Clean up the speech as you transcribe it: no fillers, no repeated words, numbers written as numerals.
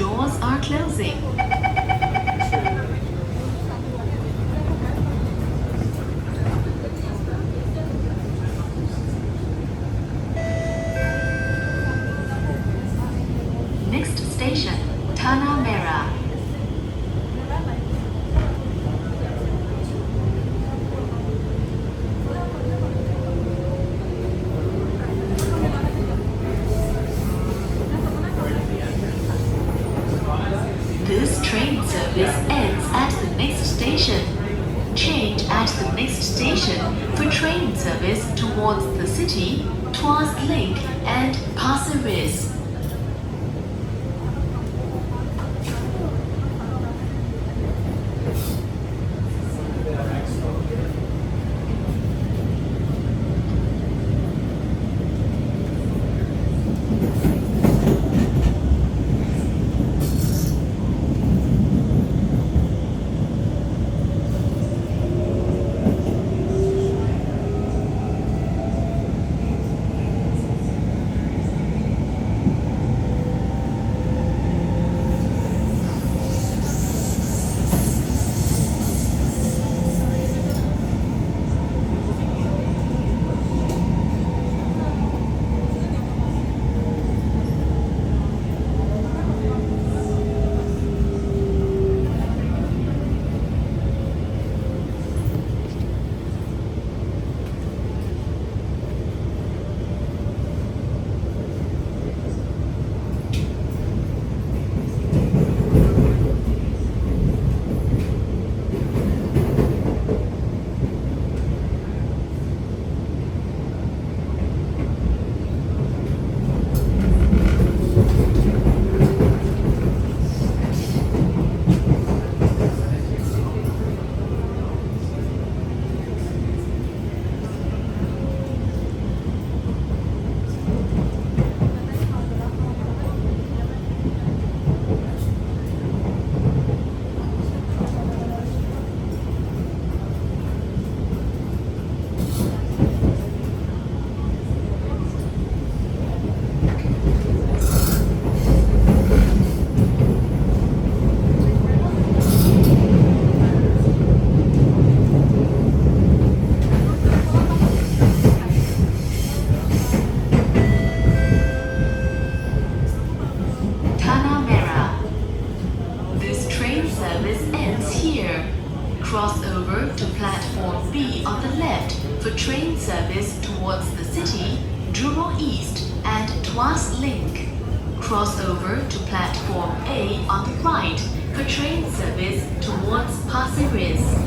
doors are closing. Next station, Tanah Merah. This train service ends at the next station. Change at the next station for train service towards the city, Tuas Link and Pasir Ris. Cross over to platform B on the left for train service towards the city, Jurong East and Tuas Link. Cross over to platform A on the right for train service towards Pasir Ris.